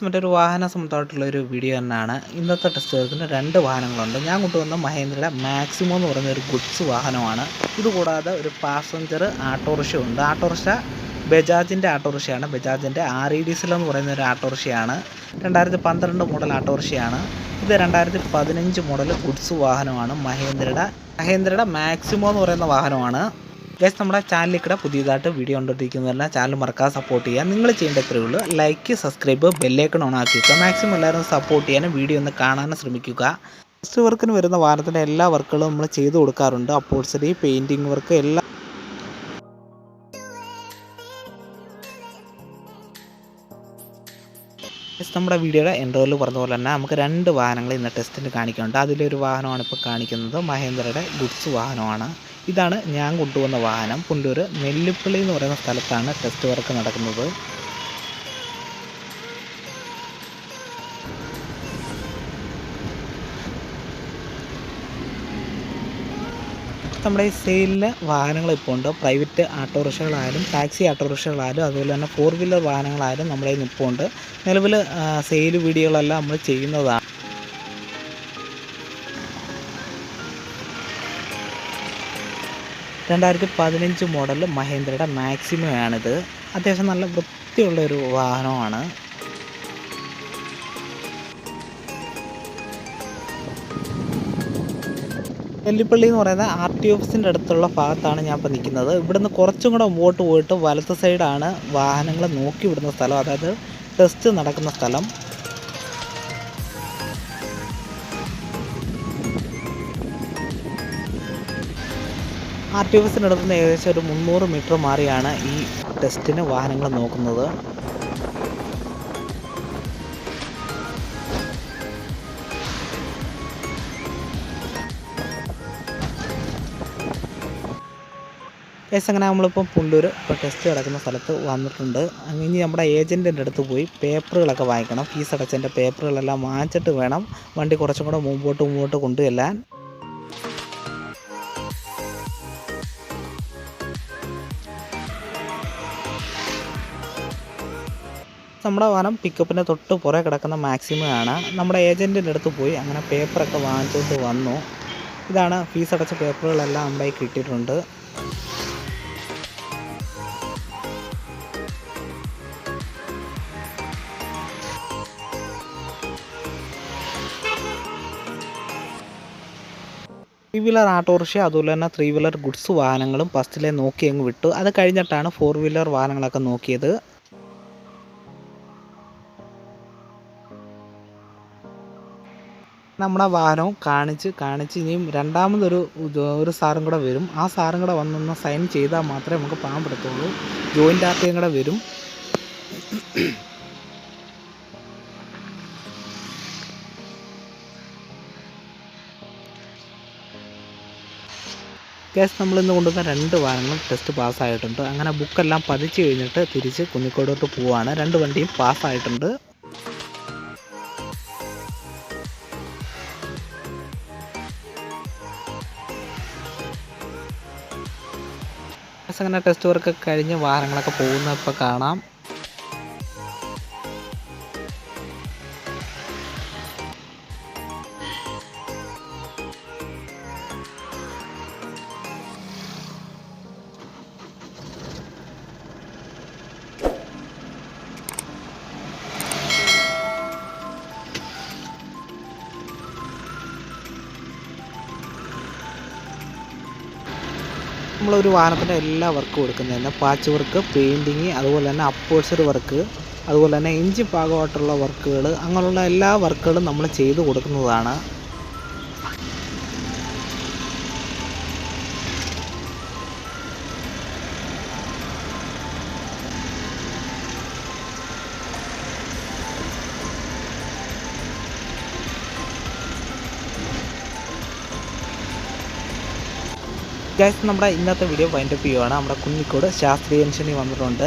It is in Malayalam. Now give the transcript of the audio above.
മറ്റൊരു വാഹന സംബന്ധമായിട്ടുള്ളൊരു വീഡിയോ തന്നെയാണ്. ഇന്നത്തെ ടെസ്റ്റ് എടുക്കുന്ന 2 വാഹനങ്ങളുണ്ട്. ഞാൻ കൊണ്ടുവന്ന മഹേന്ദ്രയുടെ മാക്സിമോ എന്ന് പറയുന്ന ഒരു ഗുഡ്സ് വാഹനമാണ്. ഇതുകൂടാതെ ഒരു പാസഞ്ചർ ആട്ടോറിക്ഷ ഉണ്ട്. ആട്ടോറിക്ഷ ബജാജിൻ്റെ ആട്ടോറിക്ഷയാണ്. ബജാജിൻ്റെ RE ഡീസൽ എന്ന് പറയുന്ന ഒരു ആട്ടോറിക്ഷയാണ്. 2012 മോഡൽ ആട്ടോറിക്ഷയാണ്. ഇത് 2015 മോഡൽ ഗുഡ്സ് വാഹനമാണ്. മഹേന്ദ്രയുടെ മാക്സിമോ എന്ന് പറയുന്ന വാഹനമാണ്. ഗൈസ്, നമ്മുടെ ചാനലിൽ പുതിയതായിട്ട് വീഡിയോ കണ്ടുകൊണ്ടിരിക്കുന്നതെല്ലാം ചാനൽ മറക്കാതെ സപ്പോർട്ട് ചെയ്യുക. നിങ്ങൾ ചെയ്യേണ്ട ഇത്രയേ ഉള്ളൂ: ലൈക്ക്, സബ്സ്ക്രൈബ്, ബെല്ലൈക്കൺ ഓൺ ആക്കി വയ്ക്കുക. മാക്സിമം എല്ലാവരും സപ്പോർട്ട് ചെയ്യാനും വീഡിയോ ഒന്ന് കാണാനും ശ്രമിക്കുക. ഫസ്റ്റ് വർക്കിന് വരുന്ന വാഹനത്തിൻ്റെ എല്ലാ വർക്കുകളും നമ്മൾ ചെയ്തു കൊടുക്കാറുണ്ട്. അപ്പോൾസറി, പെയിൻറ്റിങ് വർക്ക് എല്ലാം. നമ്മുടെ വീഡിയോയുടെ ഇൻട്രോയിൽ പറഞ്ഞ പോലെ തന്നെ നമുക്ക് 2 വാഹനങ്ങൾ ഇന്ന് ടെസ്റ്റിന് കാണിക്കുന്നുണ്ട്. അതിലൊരു വാഹനമാണ് ഇപ്പോൾ കാണിക്കുന്നത്. മഹേന്ദ്രയുടെ ഗുഡ്സ് വാഹനമാണ്. ഇതാണ് ഞാൻ കൊണ്ടുവന്ന വാഹനം. പുണ്ടൂർ നെല്ലിപ്പള്ളി എന്ന് പറയുന്ന സ്ഥലത്താണ് ടെസ്റ്റ് വർക്ക് നടക്കുന്നത്. നമ്മുടെ ഈ സെയിലിന് വാഹനങ്ങൾ ഇപ്പോൾ ഉണ്ട്. പ്രൈവറ്റ് ഓട്ടോറിക്ഷകളായാലും ടാക്സി ഓട്ടോറിക്ഷകളായാലും അതുപോലെ തന്നെ 4 വീലർ വാഹനങ്ങളായാലും നമ്മുടെ കയ്യിൽ ഇപ്പോൾ ഉണ്ട്. നിലവിൽ സെയിൽ വീഡിയോകളെല്ലാം നമ്മൾ ചെയ്യുന്നതാണ്. 2015 മോഡൽ മഹേന്ദ്രയുടെ മാക്സിമോ ആണിത്. അത്യാവശ്യം നല്ല വൃത്തിയുള്ളൊരു വാഹനമാണ്. നെല്ലിപ്പള്ളി എന്ന് പറയുന്ന RT ഓഫീസിൻ്റെ അടുത്തുള്ള ഭാഗത്താണ് ഞാൻ ഇപ്പോൾ നിൽക്കുന്നത്. ഇവിടുന്ന് കുറച്ചും കൂടെ മുമ്പോട്ട് പോയിട്ട് വലത്ത് സൈഡാണ് വാഹനങ്ങൾ നോക്കി വിടുന്ന സ്ഥലം, അതായത് ടെസ്റ്റ് നടക്കുന്ന സ്ഥലം. RT ഓഫീസിൻ്റെ അടുത്ത് നിന്ന് ഏകദേശം ഒരു 300 മീറ്റർ മാറിയാണ് ഈ ടെസ്റ്റിന് വാഹനങ്ങൾ നോക്കുന്നത്. അങ്ങനെ നമ്മളിപ്പം പുണ്ടൂർ ഇപ്പോൾ ടെസ്റ്റ് കിടക്കുന്ന സ്ഥലത്ത് വന്നിട്ടുണ്ട്. ഇനി നമ്മുടെ ഏജൻറ്റിൻ്റെ അടുത്ത് പോയി പേപ്പറുകളൊക്കെ വാങ്ങിക്കണം. ഫീസ് അടച്ചതിൻ്റെ പേപ്പറുകളെല്ലാം വാങ്ങിച്ചിട്ട് വേണം വണ്ടി കുറച്ചും കൂടെ മുമ്പോട്ട് കൊണ്ടുചെല്ലാൻ. നമ്മുടെ വാഹനം പിക്കപ്പിൻ്റെ തൊട്ട് പുറകെ കിടക്കുന്ന മാക്സിമം ആണ്. നമ്മുടെ ഏജൻറ്റിൻ്റെ അടുത്ത് പോയി അങ്ങനെ പേപ്പറൊക്കെ വാങ്ങിച്ചിട്ട് വന്നു. ഇതാണ് ഫീസ് അടച്ച പേപ്പറുകളെല്ലാം നമ്മുടെ കയ്യിൽ കിട്ടിയിട്ടുണ്ട്. ത്രീ വീലർ ഓട്ടോറിക്ഷ അതുപോലെ തന്നെ 3 വീലർ ഗുഡ്സ് വാഹനങ്ങളും ഫസ്റ്റിലെ നോക്കി അങ്ങ് വിട്ടു. അത് കഴിഞ്ഞിട്ടാണ് 4 വീലർ വാഹനങ്ങളൊക്കെ നോക്കിയത്. നമ്മുടെ വാഹനവും കാണിച്ച് ഇനിയും രണ്ടാമതൊരു സാറും കൂടെ വരും. ആ സാറും കൂടെ വന്നൊന്ന് സൈൻ ചെയ്താൽ മാത്രമേ നമുക്ക് പോകാൻ പറ്റത്തുള്ളൂ. ജോയിൻ്റ് ആർട്ടിയും കൂടെ വരും. കേസ് നമ്മളിന്ന് കൊണ്ടുവന്ന 2 വാഹനങ്ങളും ടെസ്റ്റ് പാസ്സായിട്ടുണ്ട്. അങ്ങനെ ബുക്കെല്ലാം പതിച്ച് കഴിഞ്ഞിട്ട് തിരിച്ച് കുന്നിക്കോടോട്ട് പോവുകയാണ്. 2 വണ്ടിയും പാസ്സായിട്ടുണ്ട്. അങ്ങനെ ടെസ്റ്റ് വർക്ക് കഴിഞ്ഞ് വാഹനങ്ങളൊക്കെ പോകുന്ന ഇപ്പോൾ കാണാം. നമ്മളൊരു വാഹനത്തിൻ്റെ എല്ലാ വർക്കും കൊടുക്കുന്നതന്നെ പാച്ച് വർക്ക്, പെയിൻറ്റിങ്, അതുപോലെ തന്നെ അപ്പോൾസറി വർക്ക്, അതുപോലെ തന്നെ എഞ്ചിൻ ഭാഗമായിട്ടുള്ള വർക്കുകൾ, അങ്ങനെയുള്ള എല്ലാ വർക്കുകളും നമ്മൾ ചെയ്തു കൊടുക്കുന്നതാണ്. ഗൈസ്, നമ്മുടെ ഇന്നത്തെ വീഡിയോ വൈൻഡപ്പ് ചെയ്യുവാണ്. നമ്മുടെ കുന്നിക്കോട് ശാസ്ത്രീയ ജംഗ്ഷനിൽ വന്നിട്ടുണ്ട്.